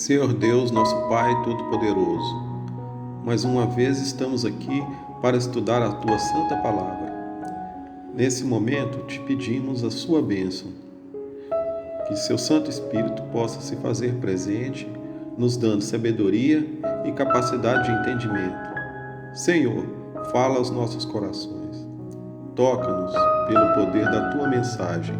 Senhor Deus, nosso Pai Todo-Poderoso, mais uma vez estamos aqui para estudar a Tua Santa Palavra. Nesse momento, te pedimos a Sua bênção, que Seu Santo Espírito possa se fazer presente, nos dando sabedoria e capacidade de entendimento. Senhor, fala aos nossos corações, toca-nos pelo poder da Tua mensagem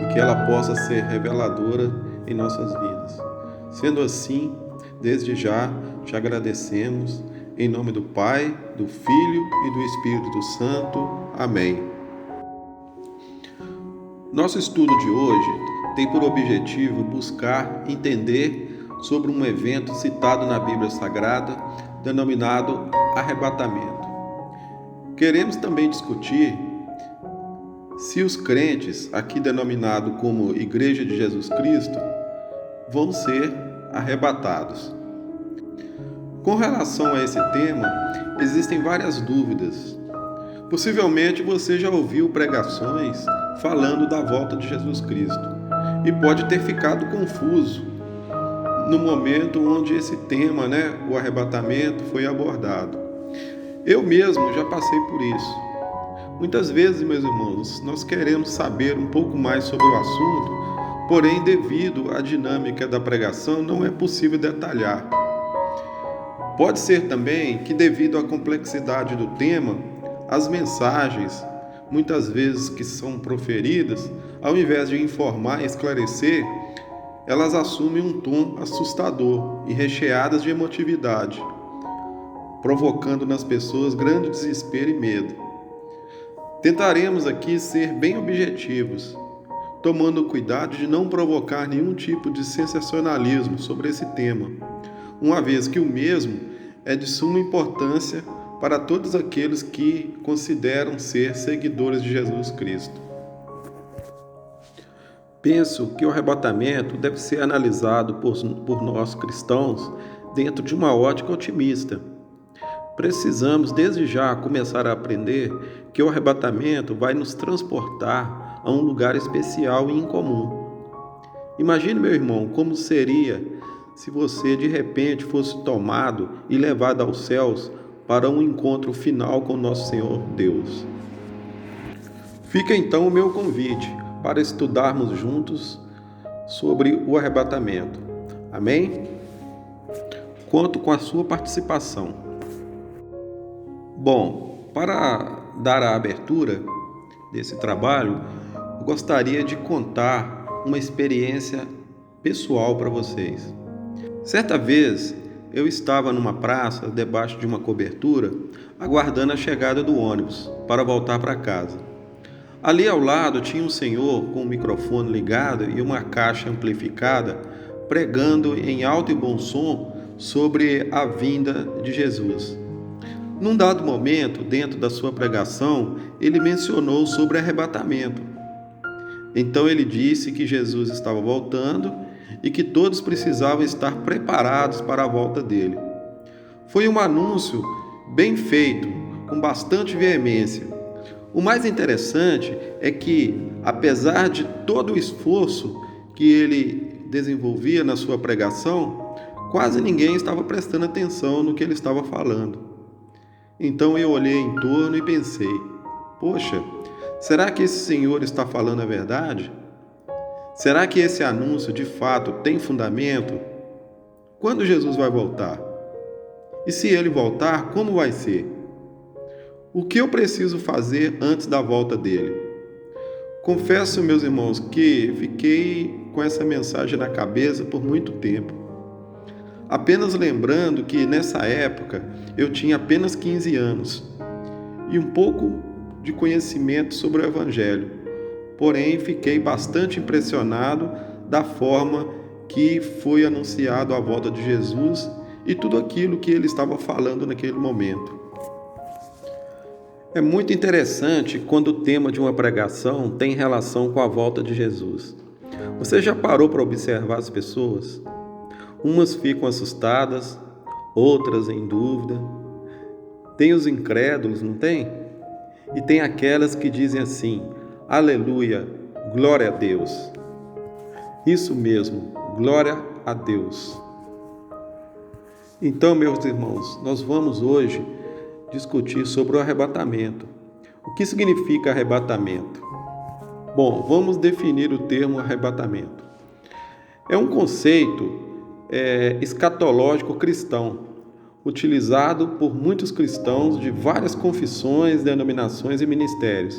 e que ela possa ser reveladora em nossas vidas. Sendo assim, desde já te agradecemos, em nome do Pai, do Filho e do Espírito Santo. Amém. Nosso estudo de hoje tem por objetivo buscar entender sobre um evento citado na Bíblia Sagrada, denominado arrebatamento. Queremos também discutir se os crentes, aqui denominado como Igreja de Jesus Cristo, vão ser arrebatados. Com relação a esse tema, existem várias dúvidas. Possivelmente você já ouviu pregações falando da volta de Jesus Cristo e pode ter ficado confuso no momento onde esse tema, o arrebatamento, foi abordado. Eu mesmo já passei por isso. Muitas vezes, meus irmãos, nós queremos saber um pouco mais sobre o assunto, porém, devido à dinâmica da pregação, não é possível detalhar. Pode ser também que, devido à complexidade do tema, as mensagens, muitas vezes que são proferidas, ao invés de informar e esclarecer, elas assumem um tom assustador e recheadas de emotividade, provocando nas pessoas grande desespero e medo. Tentaremos aqui ser bem objetivos, tomando cuidado de não provocar nenhum tipo de sensacionalismo sobre esse tema, uma vez que o mesmo é de suma importância para todos aqueles que consideram ser seguidores de Jesus Cristo. Penso que o arrebatamento deve ser analisado por nós cristãos dentro de uma ótica otimista. Precisamos, desde já, começar a aprender que o arrebatamento vai nos transportar a um lugar especial e incomum. Imagine, meu irmão, como seria se você de repente fosse tomado e levado aos céus para um encontro final com nosso Senhor Deus. Fica então o meu convite para estudarmos juntos sobre o arrebatamento. Amém? Conto com a sua participação. Bom, para dar a abertura desse trabalho, eu gostaria de contar uma experiência pessoal para vocês. Certa vez, eu estava numa praça, debaixo de uma cobertura, aguardando a chegada do ônibus para voltar para casa. Ali ao lado tinha um senhor com o microfone ligado e uma caixa amplificada, pregando em alto e bom som sobre a vinda de Jesus. Num dado momento, dentro da sua pregação, ele mencionou sobre arrebatamento. Então ele disse que Jesus estava voltando e que todos precisavam estar preparados para a volta dele. Foi um anúncio bem feito, com bastante veemência. O mais interessante é que, apesar de todo o esforço que ele desenvolvia na sua pregação, quase ninguém estava prestando atenção no que ele estava falando. Então eu olhei em torno e pensei, poxa, será que esse senhor está falando a verdade? Será que esse anúncio de fato tem fundamento? Quando Jesus vai voltar? E se ele voltar, como vai ser? O que eu preciso fazer antes da volta dele? Confesso, meus irmãos, que fiquei com essa mensagem na cabeça por muito tempo. Apenas lembrando que nessa época eu tinha apenas 15 anos e um pouco de conhecimento sobre o Evangelho. Porém, fiquei bastante impressionado da forma que foi anunciado a volta de Jesus e tudo aquilo que ele estava falando naquele momento. É muito interessante quando o tema de uma pregação tem relação com a volta de Jesus. Você já parou para observar as pessoas? Umas ficam assustadas, outras em dúvida. Tem os incrédulos, não tem? E tem aquelas que dizem assim, aleluia, glória a Deus. Isso mesmo, glória a Deus. Então, meus irmãos, nós vamos hoje discutir sobre o arrebatamento. O que significa arrebatamento? Bom, vamos definir o termo arrebatamento. É um conceito escatológico cristão, utilizado por muitos cristãos de várias confissões, denominações e ministérios.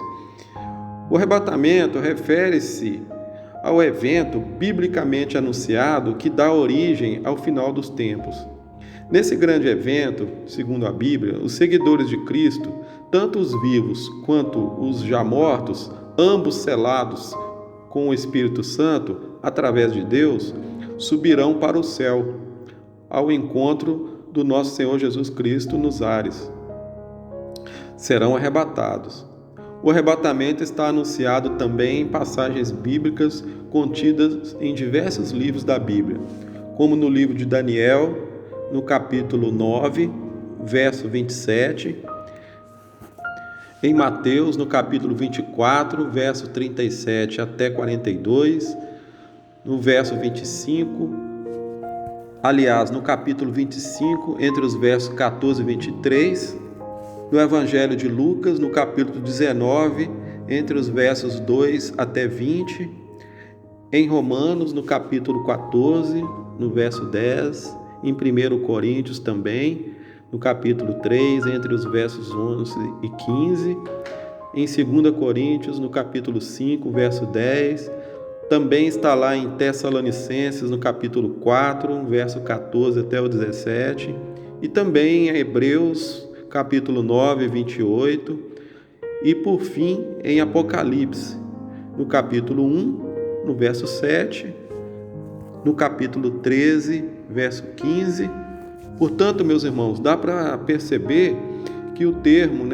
O arrebatamento refere-se ao evento biblicamente anunciado que dá origem ao final dos tempos. Nesse grande evento, segundo a Bíblia, os seguidores de Cristo, tanto os vivos quanto os já mortos, ambos selados com o Espírito Santo, através de Deus, subirão para o céu, ao encontro do nosso Senhor Jesus Cristo nos ares. Serão arrebatados. O arrebatamento está anunciado também em passagens bíblicas contidas em diversos livros da Bíblia, como no livro de Daniel, no capítulo 9, verso 27, em Mateus, no capítulo 24, verso 37 até 42, no verso 25, aliás, no capítulo 25, entre os versos 14 e 23, no Evangelho de Lucas, no capítulo 19, entre os versos 2 até 20, em Romanos, no capítulo 14, no verso 10, em 1 Coríntios também, no capítulo 3, entre os versos 11 e 15, em 2 Coríntios, no capítulo 5, verso 10, também está lá em Tessalonicenses, no capítulo 4, verso 14 até o 17, e também em Hebreus, capítulo 9, 28, e por fim em Apocalipse, no capítulo 1, no verso 7, no capítulo 13, verso 15. Portanto, meus irmãos, dá para perceber que o termo,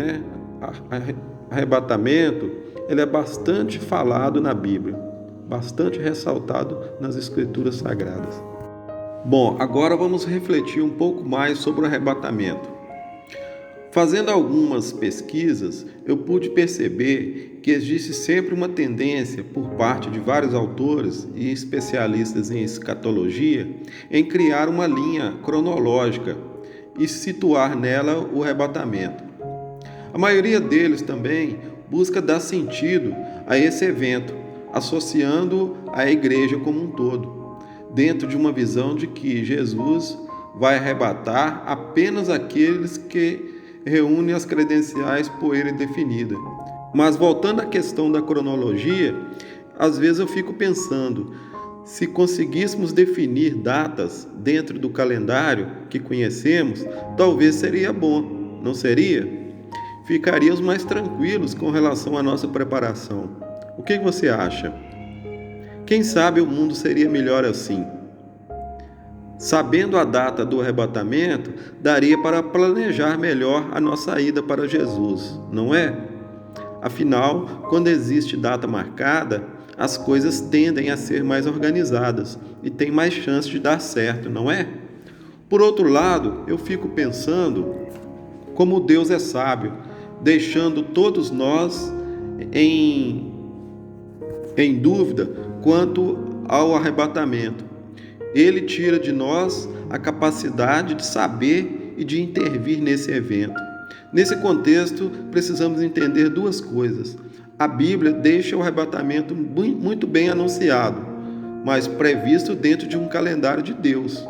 arrebatamento, ele é bastante falado na Bíblia, bastante ressaltado nas Escrituras Sagradas. Bom, agora vamos refletir um pouco mais sobre o arrebatamento. Fazendo algumas pesquisas, eu pude perceber que existe sempre uma tendência por parte de vários autores e especialistas em escatologia em criar uma linha cronológica e situar nela o arrebatamento. A maioria deles também busca dar sentido a esse evento, associando a igreja como um todo, dentro de uma visão de que Jesus vai arrebatar apenas aqueles que reúne as credenciais por ele definida. Mas voltando à questão da cronologia, às vezes eu fico pensando, se conseguíssemos definir datas dentro do calendário que conhecemos, talvez seria bom, não seria? Ficaríamos mais tranquilos com relação à nossa preparação. O que você acha? Quem sabe o mundo seria melhor assim? Sabendo a data do arrebatamento, daria para planejar melhor a nossa ida para Jesus, não é? Afinal, quando existe data marcada, as coisas tendem a ser mais organizadas e tem mais chance de dar certo, não é? Por outro lado, eu fico pensando como Deus é sábio, deixando todos nós em dúvida quanto ao arrebatamento. Ele tira de nós a capacidade de saber e de intervir nesse evento. Nesse contexto, precisamos entender duas coisas. A Bíblia deixa o arrebatamento muito bem anunciado, mas previsto dentro de um calendário de Deus.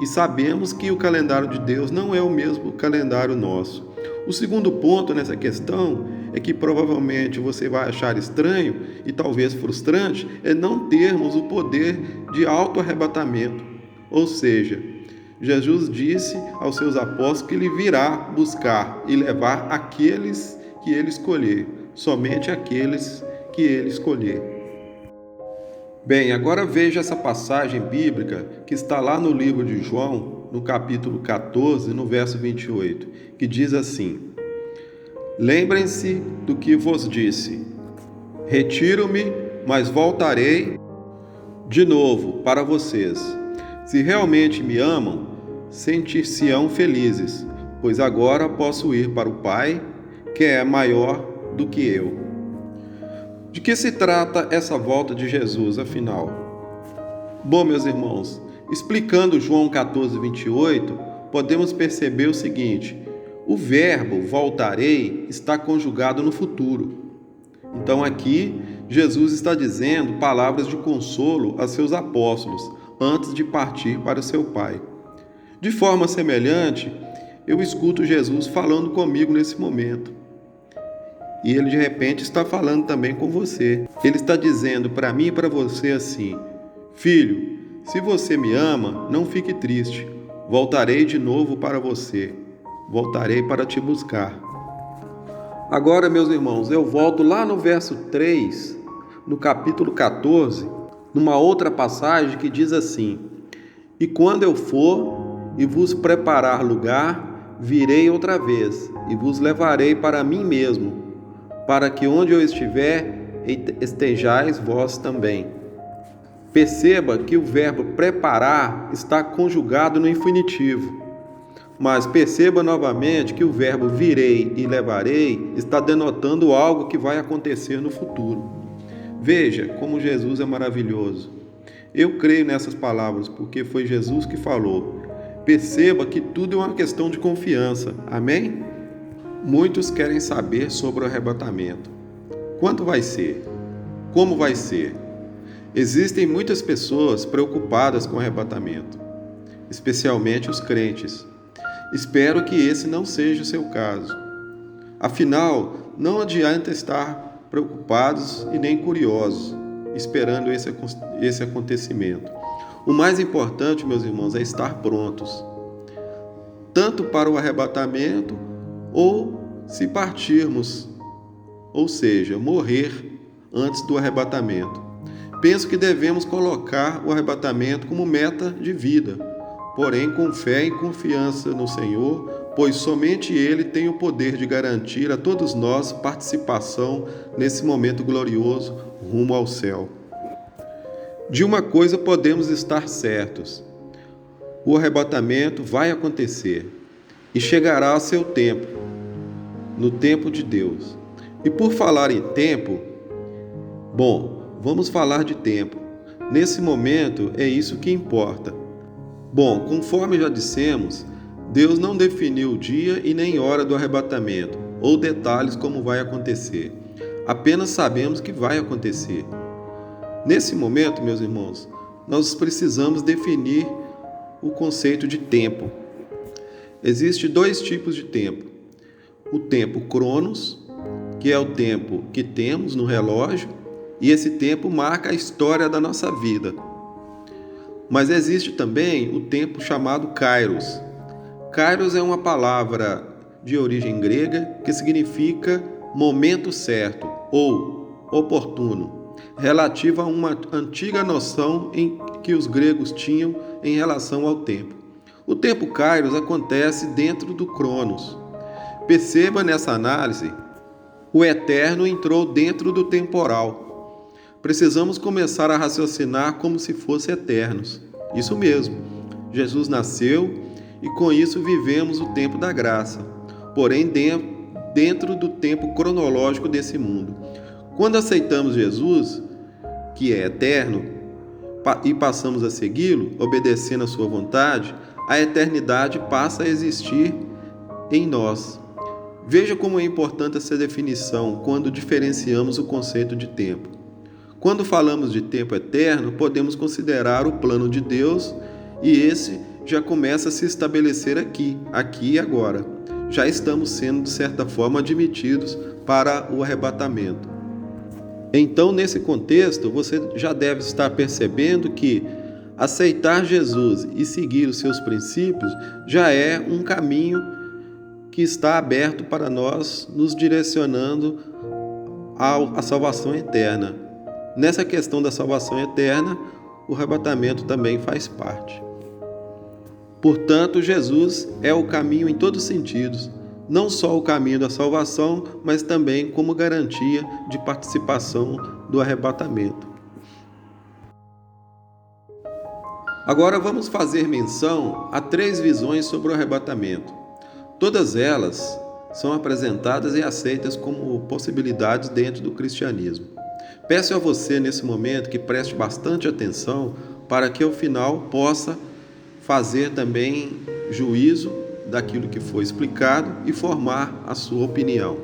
E sabemos que o calendário de Deus não é o mesmo calendário nosso. O segundo ponto nessa questão é que provavelmente você vai achar estranho e talvez frustrante é não termos o poder de auto-arrebatamento. Ou seja, Jesus disse aos seus apóstolos que ele virá buscar e levar aqueles que ele escolher, somente aqueles que ele escolher. Bem, agora veja essa passagem bíblica que está lá no livro de João, no capítulo 14, no verso 28, que diz assim: Lembrem-se do que vos disse, retiro-me, mas voltarei de novo para vocês. Se realmente me amam, sentir-se-ão felizes, pois agora posso ir para o Pai, que é maior do que eu. De que se trata essa volta de Jesus, afinal? Bom, meus irmãos, explicando João 14, 28, podemos perceber o seguinte: o verbo voltarei está conjugado no futuro. Então aqui Jesus está dizendo palavras de consolo a seus apóstolos antes de partir para seu Pai. De forma semelhante, eu escuto Jesus falando comigo nesse momento. E ele de repente está falando também com você. Ele está dizendo para mim e para você assim: filho, se você me ama, não fique triste. Voltarei de novo para você. Voltarei para te buscar. Agora, meus irmãos, eu volto lá no verso 3, no capítulo 14, numa outra passagem que diz assim: e quando eu for e vos preparar lugar, virei outra vez e vos levarei para mim mesmo, para que onde eu estiver, estejais vós também. Perceba que o verbo preparar está conjugado no infinitivo. Mas perceba novamente que o verbo virei e levarei está denotando algo que vai acontecer no futuro. Veja como Jesus é maravilhoso. Eu creio nessas palavras porque foi Jesus que falou. Perceba que tudo é uma questão de confiança. Amém? Muitos querem saber sobre o arrebatamento. Quando vai ser? Como vai ser? Existem muitas pessoas preocupadas com o arrebatamento, especialmente os crentes. Espero que esse não seja o seu caso. Afinal, não adianta estar preocupados e nem curiosos, esperando esse acontecimento. O mais importante, meus irmãos, é estar prontos, tanto para o arrebatamento ou se partirmos, ou seja, morrer antes do arrebatamento. Penso que devemos colocar o arrebatamento como meta de vida, porém com fé e confiança no Senhor, pois somente Ele tem o poder de garantir a todos nós participação nesse momento glorioso rumo ao céu. De uma coisa podemos estar certos: o arrebatamento vai acontecer e chegará a seu tempo, no tempo de Deus. E por falar em tempo, vamos falar de tempo. Nesse momento é isso que importa. Conforme já dissemos, Deus não definiu o dia e nem hora do arrebatamento, ou detalhes como vai acontecer. Apenas sabemos que vai acontecer. Nesse momento, meus irmãos, nós precisamos definir o conceito de tempo. Existem dois tipos de tempo. O tempo cronos, que é o tempo que temos no relógio, e esse tempo marca a história da nossa vida. Mas existe também o tempo chamado kairos. Kairos é uma palavra de origem grega que significa momento certo ou oportuno, relativa a uma antiga noção em que os gregos tinham em relação ao tempo. O tempo kairos acontece dentro do cronos. Perceba nessa análise, o eterno entrou dentro do temporal. Precisamos começar a raciocinar como se fossem eternos. Isso mesmo, Jesus nasceu e com isso vivemos o tempo da graça, porém dentro do tempo cronológico desse mundo. Quando aceitamos Jesus, que é eterno, e passamos a segui-lo, obedecendo a sua vontade, a eternidade passa a existir em nós. Veja como é importante essa definição quando diferenciamos o conceito de tempo. Quando falamos de tempo eterno, podemos considerar o plano de Deus e esse já começa a se estabelecer aqui e agora. Já estamos sendo, de certa forma, admitidos para o arrebatamento. Então, nesse contexto, você já deve estar percebendo que aceitar Jesus e seguir os seus princípios já é um caminho que está aberto para nós, nos direcionando à salvação eterna. Nessa questão da salvação eterna, o arrebatamento também faz parte. Portanto, Jesus é o caminho em todos os sentidos, não só o caminho da salvação, mas também como garantia de participação do arrebatamento. Agora vamos fazer menção a 3 visões sobre o arrebatamento. Todas elas são apresentadas e aceitas como possibilidades dentro do cristianismo. Peço a você nesse momento que preste bastante atenção para que ao final possa fazer também juízo daquilo que foi explicado e formar a sua opinião.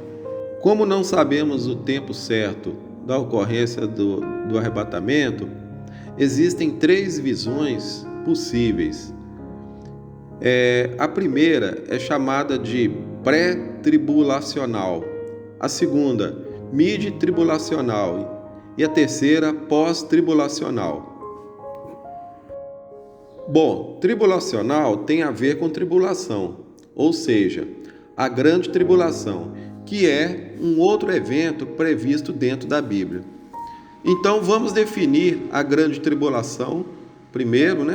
Como não sabemos o tempo certo da ocorrência do arrebatamento, existem 3 visões possíveis. A primeira é chamada de pré-tribulacional, a segunda, mid-tribulacional e a terceira, pós-tribulacional. Bom, tribulacional tem a ver com tribulação, ou seja, a grande tribulação, que é um outro evento previsto dentro da Bíblia. Então vamos definir a grande tribulação primeiro,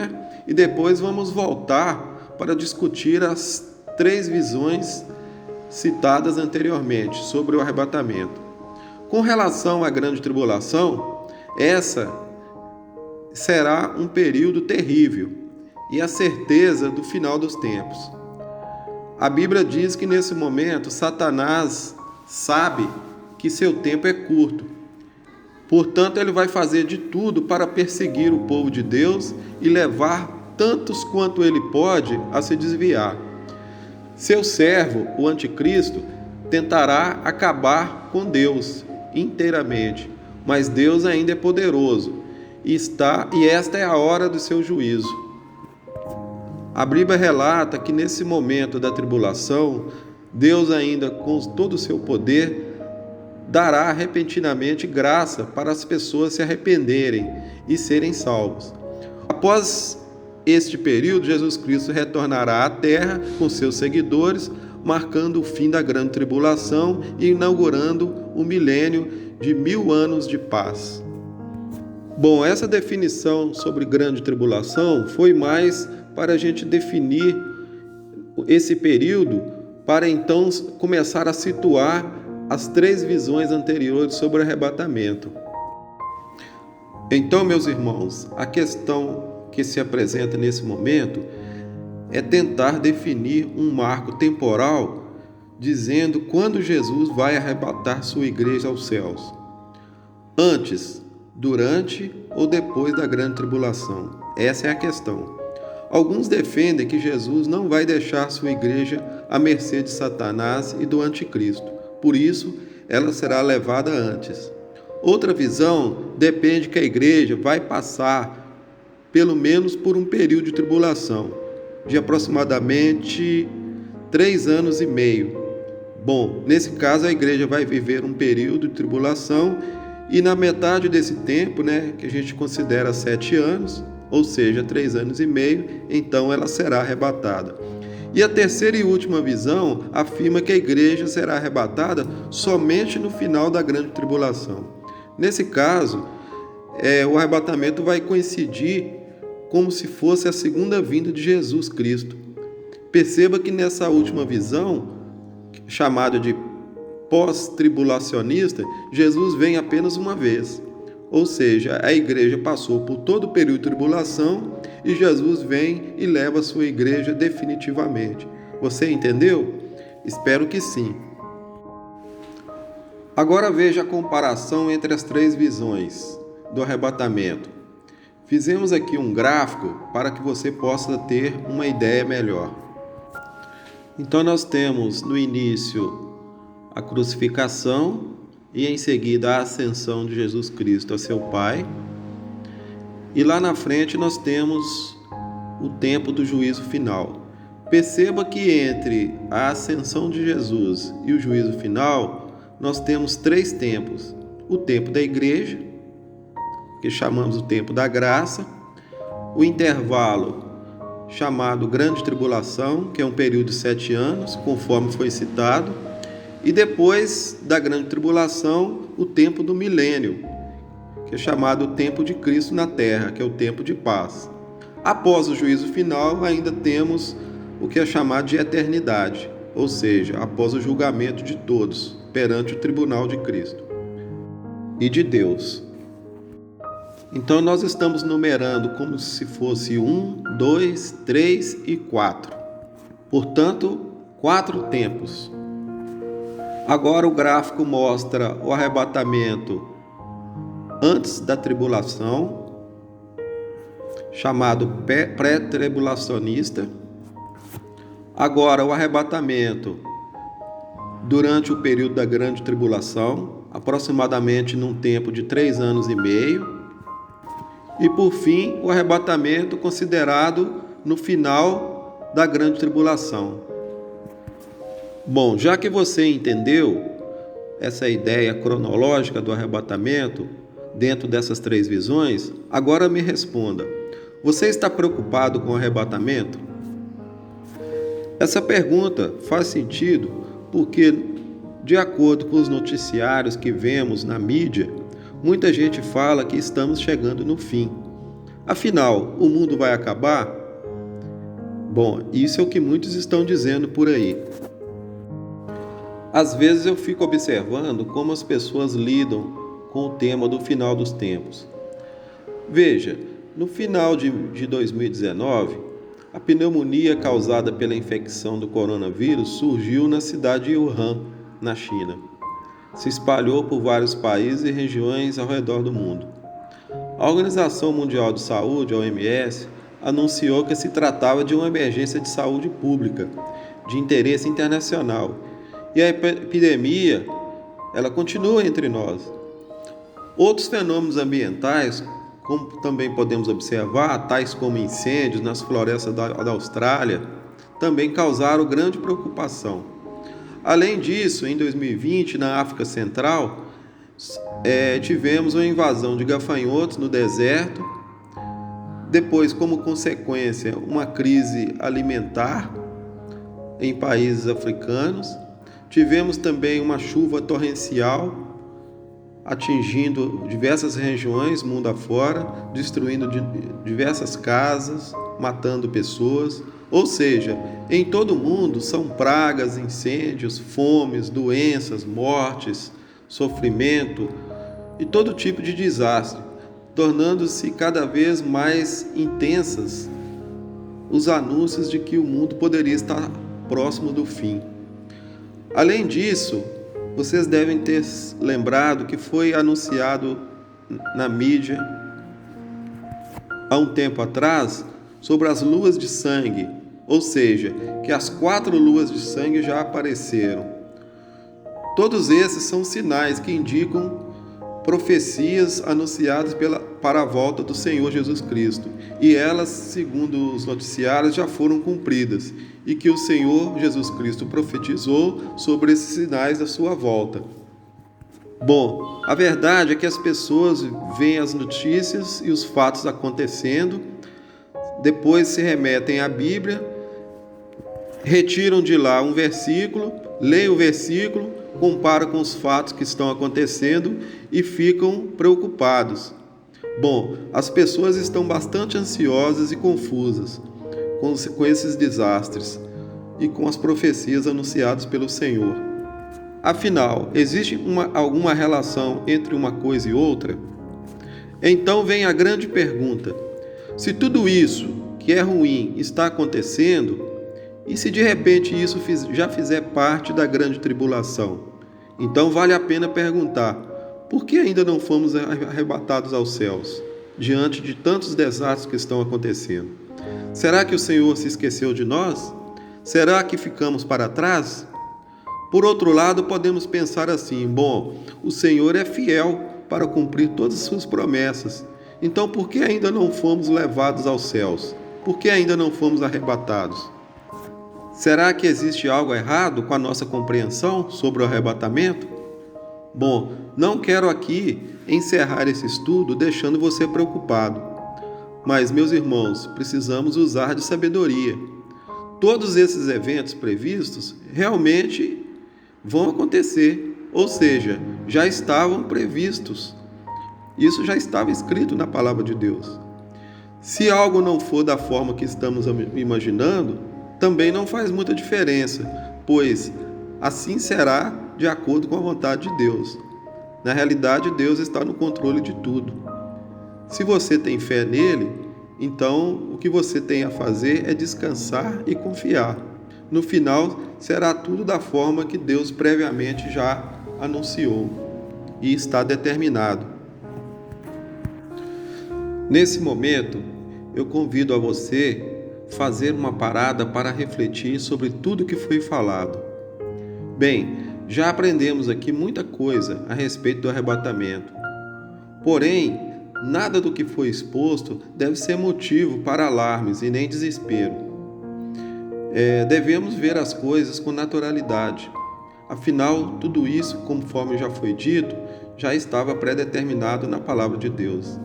e depois vamos voltar para discutir as 3 visões citadas anteriormente sobre o arrebatamento. Com relação à grande tribulação, essa será um período terrível e a certeza do final dos tempos. A Bíblia diz que nesse momento Satanás sabe que seu tempo é curto. Portanto, ele vai fazer de tudo para perseguir o povo de Deus e levar tantos quanto ele pode a se desviar. Seu servo, o anticristo, tentará acabar com Deus inteiramente, mas Deus ainda é poderoso e esta é a hora do seu juízo. A Bíblia relata que nesse momento da tribulação, Deus ainda com todo o seu poder dará repentinamente graça para as pessoas se arrependerem e serem salvos. Após este período, Jesus Cristo retornará à terra com seus seguidores, marcando o fim da grande tribulação e inaugurando o milênio de 1000 anos de paz. Bom, essa definição sobre grande tribulação foi mais para a gente definir esse período, para então começar a situar as 3 visões anteriores sobre o arrebatamento. Então, meus irmãos, a questão que se apresenta nesse momento é tentar definir um marco temporal dizendo quando Jesus vai arrebatar sua igreja aos céus. Antes, durante ou depois da grande tribulação? Essa é a questão. Alguns defendem que Jesus não vai deixar sua igreja à mercê de Satanás e do anticristo. Por isso, ela será levada antes. Outra visão depende que a igreja vai passar pelo menos por um período de tribulação, de aproximadamente 3 anos e meio. Bom, nesse caso a igreja vai viver um período de tribulação e na metade desse tempo, que a gente considera 7 anos, ou seja, 3 anos e meio, então ela será arrebatada. E a terceira e última visão afirma que a igreja será arrebatada somente no final da grande tribulação. Nesse caso, o arrebatamento vai coincidir como se fosse a segunda vinda de Jesus Cristo. Perceba que nessa última visão, chamada de pós-tribulacionista, Jesus vem apenas uma vez. Ou seja, a igreja passou por todo o período de tribulação e Jesus vem e leva a sua igreja definitivamente. Você entendeu? Espero que sim. Agora veja a comparação entre as 3 visões do arrebatamento. Fizemos aqui um gráfico para que você possa ter uma ideia melhor. Então nós temos no início a crucificação e em seguida a ascensão de Jesus Cristo a seu Pai. E lá na frente nós temos o tempo do juízo final. Perceba que entre a ascensão de Jesus e o juízo final, nós temos 3 tempos. O tempo da igreja, que chamamos o tempo da graça, o intervalo chamado Grande Tribulação, que é um período de 7 anos, conforme foi citado, e depois da Grande Tribulação, o tempo do milênio, que é chamado o tempo de Cristo na Terra, que é o tempo de paz. Após o juízo final, ainda temos o que é chamado de eternidade, ou seja, após o julgamento de todos perante o tribunal de Cristo e de Deus. Então nós estamos numerando como se fosse 1, 2, 3 e 4. Portanto, 4 tempos. Agora o gráfico mostra o arrebatamento antes da tribulação, chamado pré-tribulacionista, Agora, o arrebatamento durante o período da grande tribulação, aproximadamente num tempo de 3 anos e meio. E por fim, o arrebatamento considerado no final da grande tribulação. Bom, já que você entendeu essa ideia cronológica do arrebatamento dentro dessas 3 visões, agora me responda: você está preocupado com o arrebatamento? Essa pergunta faz sentido porque, de acordo com os noticiários que vemos na mídia, muita gente fala que estamos chegando no fim. Afinal, o mundo vai acabar? Bom, isso é o que muitos estão dizendo por aí. Às vezes eu fico observando como as pessoas lidam com o tema do final dos tempos. Veja, no final de 2019, a pneumonia causada pela infecção do coronavírus surgiu na cidade de Wuhan, na China. Se espalhou por vários países e regiões ao redor do mundo. A Organização Mundial de Saúde, a OMS, anunciou que se tratava de uma emergência de saúde pública, de interesse internacional, e a epidemia, ela continua entre nós. Outros fenômenos ambientais, como também podemos observar, tais como incêndios nas florestas da Austrália, também causaram grande preocupação. Além disso, em 2020, na África Central, tivemos uma invasão de gafanhotos no deserto, depois, como consequência, uma crise alimentar em países africanos, tivemos também uma chuva torrencial atingindo diversas regiões mundo afora, destruindo diversas casas, matando pessoas. Ou seja, em todo o mundo são pragas, incêndios, fomes, doenças, mortes, sofrimento e todo tipo de desastre, tornando-se cada vez mais intensas os anúncios de que o mundo poderia estar próximo do fim. Além disso, vocês devem ter lembrado que foi anunciado na mídia há um tempo atrás sobre as luas de sangue, ou seja, que as 4 luas de sangue já apareceram. Todos esses são sinais que indicam profecias anunciadas para a volta do Senhor Jesus Cristo, e elas, segundo os noticiários, já foram cumpridas, e que o Senhor Jesus Cristo profetizou sobre esses sinais da sua volta. Bom, a verdade é que as pessoas veem as notícias e os fatos acontecendo, depois se remetem à Bíblia, retiram de lá um versículo, leem o versículo, comparam com os fatos que estão acontecendo e ficam preocupados. Bom, as pessoas estão bastante ansiosas e confusas com esses desastres e com as profecias anunciadas pelo Senhor. Afinal, existe alguma relação entre uma coisa e outra? Então vem a grande pergunta: se tudo isso que é ruim está acontecendo, e se de repente isso já fizer parte da grande tribulação? Então vale a pena perguntar: por que ainda não fomos arrebatados aos céus, diante de tantos desastres que estão acontecendo? Será que o Senhor se esqueceu de nós? Será que ficamos para trás? Por outro lado, podemos pensar assim: bom, o Senhor é fiel para cumprir todas as suas promessas. Então por que ainda não fomos levados aos céus? Por que ainda não fomos arrebatados? Será que existe algo errado com a nossa compreensão sobre o arrebatamento? Bom, não quero aqui encerrar esse estudo deixando você preocupado. Mas, meus irmãos, precisamos usar de sabedoria. Todos esses eventos previstos realmente vão acontecer, ou seja, já estavam previstos. Isso já estava escrito na palavra de Deus. Se algo não for da forma que estamos imaginando, também não faz muita diferença, pois assim será de acordo com a vontade de Deus. Na realidade, Deus está no controle de tudo. Se você tem fé nele, então o que você tem a fazer é descansar e confiar. No final, será tudo da forma que Deus previamente já anunciou e está determinado. Nesse momento, eu convido a você fazer uma parada para refletir sobre tudo que foi falado. Bem, já aprendemos aqui muita coisa a respeito do arrebatamento. Porém, nada do que foi exposto deve ser motivo para alarmes e nem desespero. Devemos ver as coisas com naturalidade. Afinal, tudo isso, conforme já foi dito, já estava pré-determinado na palavra de Deus.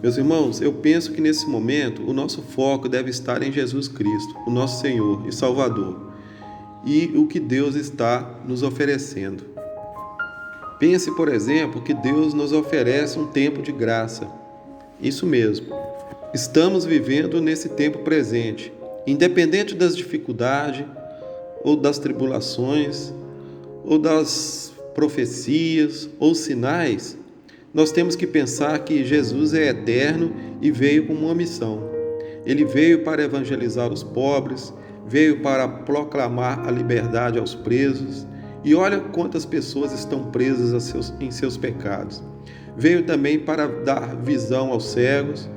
Meus irmãos, eu penso que nesse momento o nosso foco deve estar em Jesus Cristo, o nosso Senhor e Salvador, e o que Deus está nos oferecendo. Pense, por exemplo, que Deus nos oferece um tempo de graça. Isso mesmo. Estamos vivendo nesse tempo presente, independente das dificuldades, ou das tribulações, ou das profecias, ou sinais. Nós temos que pensar que Jesus é eterno e veio com uma missão. Ele veio para evangelizar os pobres, veio para proclamar a liberdade aos presos, e olha quantas pessoas estão presas em seus pecados. Veio também para dar visão aos cegos.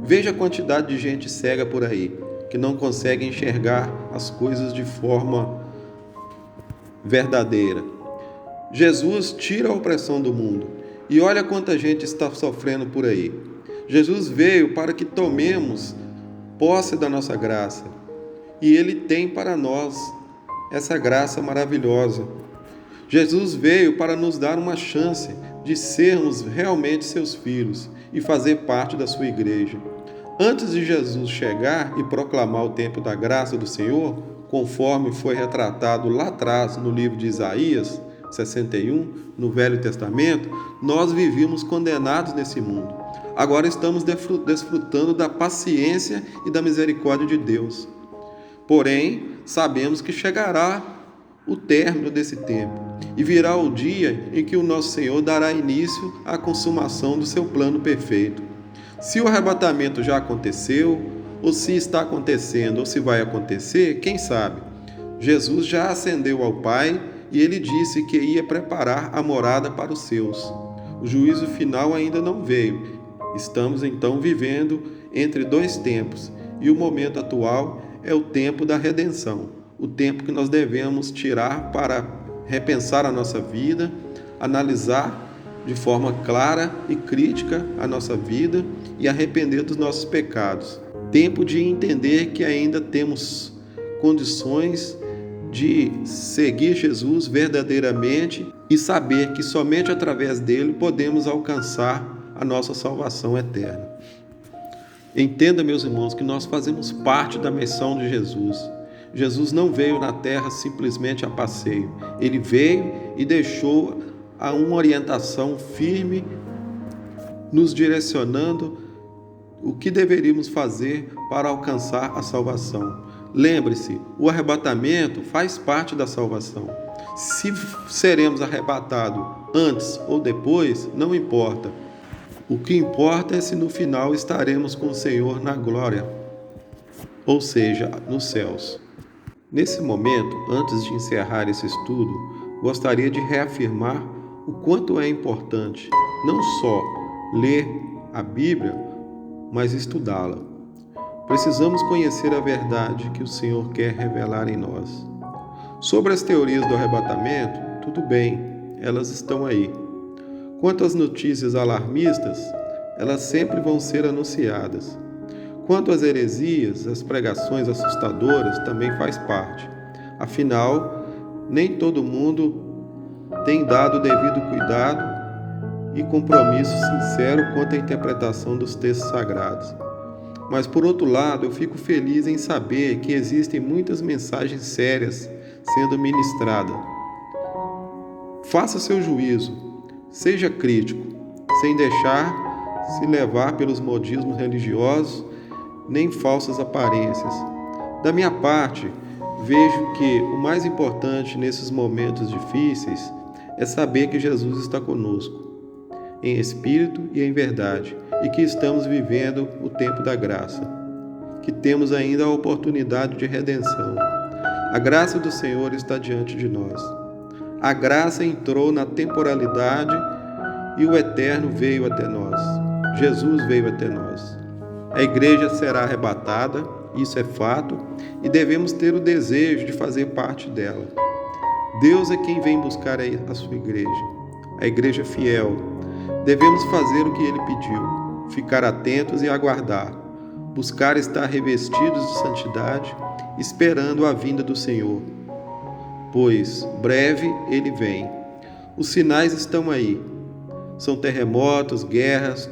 Veja a quantidade de gente cega por aí, que não consegue enxergar as coisas de forma verdadeira. Jesus tira a opressão do mundo. E olha quanta gente está sofrendo por aí. Jesus veio para que tomemos posse da nossa graça. E Ele tem para nós essa graça maravilhosa. Jesus veio para nos dar uma chance de sermos realmente seus filhos e fazer parte da sua igreja. Antes de Jesus chegar e proclamar o tempo da graça do Senhor, conforme foi retratado lá atrás no livro de Isaías 61, no Velho Testamento, nós vivíamos condenados nesse mundo. Agora estamos desfrutando da paciência e da misericórdia de Deus. Porém, sabemos que chegará o término desse tempo e virá o dia em que o nosso Senhor dará início à consumação do seu plano perfeito. Se o arrebatamento já aconteceu, ou se está acontecendo, ou se vai acontecer, quem sabe? Jesus já ascendeu ao Pai e Ele disse que ia preparar a morada para os seus. O juízo final ainda não veio. Estamos então vivendo entre dois tempos e o momento atual é o tempo da redenção, o tempo que nós devemos tirar para repensar a nossa vida, analisar de forma clara e crítica a nossa vida e arrepender dos nossos pecados. Tempo de entender que ainda temos condições de seguir Jesus verdadeiramente e saber que somente através dele podemos alcançar a nossa salvação eterna. Entenda, meus irmãos, que nós fazemos parte da missão de Jesus. Jesus não veio na terra simplesmente a passeio. Ele veio e deixou uma orientação firme, nos direcionando o que deveríamos fazer para alcançar a salvação. Lembre-se, o arrebatamento faz parte da salvação. Se seremos arrebatados antes ou depois, não importa. O que importa é se no final estaremos com o Senhor na glória, ou seja, nos céus. Nesse momento, antes de encerrar esse estudo, gostaria de reafirmar o quanto é importante não só ler a Bíblia, mas estudá-la. Precisamos conhecer a verdade que o Senhor quer revelar em nós. Sobre as teorias do arrebatamento, tudo bem, elas estão aí. Quanto às notícias alarmistas, elas sempre vão ser anunciadas. Quanto às heresias, as pregações assustadoras também faz parte. Afinal, nem todo mundo tem dado o devido cuidado e compromisso sincero quanto à interpretação dos textos sagrados. Mas, por outro lado, eu fico feliz em saber que existem muitas mensagens sérias sendo ministradas. Faça seu juízo, seja crítico, sem deixar se levar pelos modismos religiosos nem falsas aparências. Da minha parte, vejo que o mais importante nesses momentos difíceis é saber que Jesus está conosco, em espírito e em verdade, e que estamos vivendo o tempo da graça, que temos ainda a oportunidade de redenção. A graça do Senhor está diante de nós. A graça entrou na temporalidade e o eterno veio até nós. Jesus veio até nós. A igreja será arrebatada Isso é fato e devemos ter o desejo de fazer parte dela. Deus é quem vem buscar a sua igreja, a igreja fiel. Devemos fazer o que ele pediu, ficar atentos e aguardar, buscar estar revestidos de santidade, esperando a vinda do Senhor. Pois breve ele vem. Os sinais estão aí. São terremotos, guerras,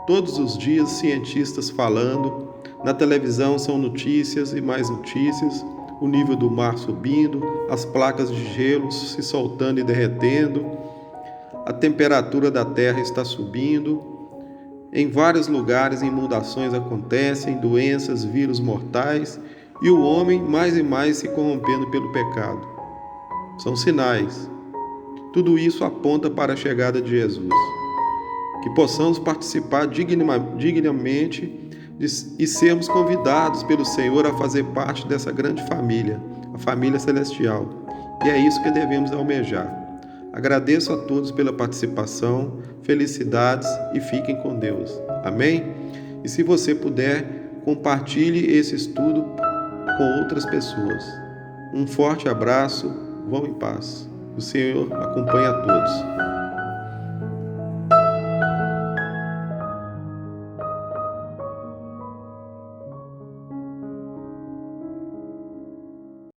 todos os dias cientistas falando, na televisão são notícias e mais notícias, o nível do mar subindo, as placas de gelo se soltando e derretendo, a temperatura da terra está subindo, em vários lugares inundações acontecem, doenças, vírus mortais e o homem mais e mais se corrompendo pelo pecado. São sinais. Tudo isso aponta para a chegada de Jesus. Que possamos participar dignamente e sermos convidados pelo Senhor a fazer parte dessa grande família, a família celestial. E é isso que devemos almejar. Agradeço a todos pela participação, felicidades e fiquem com Deus. Amém? E se você puder, compartilhe esse estudo com outras pessoas. Um forte abraço, vão em paz. O Senhor acompanha a todos.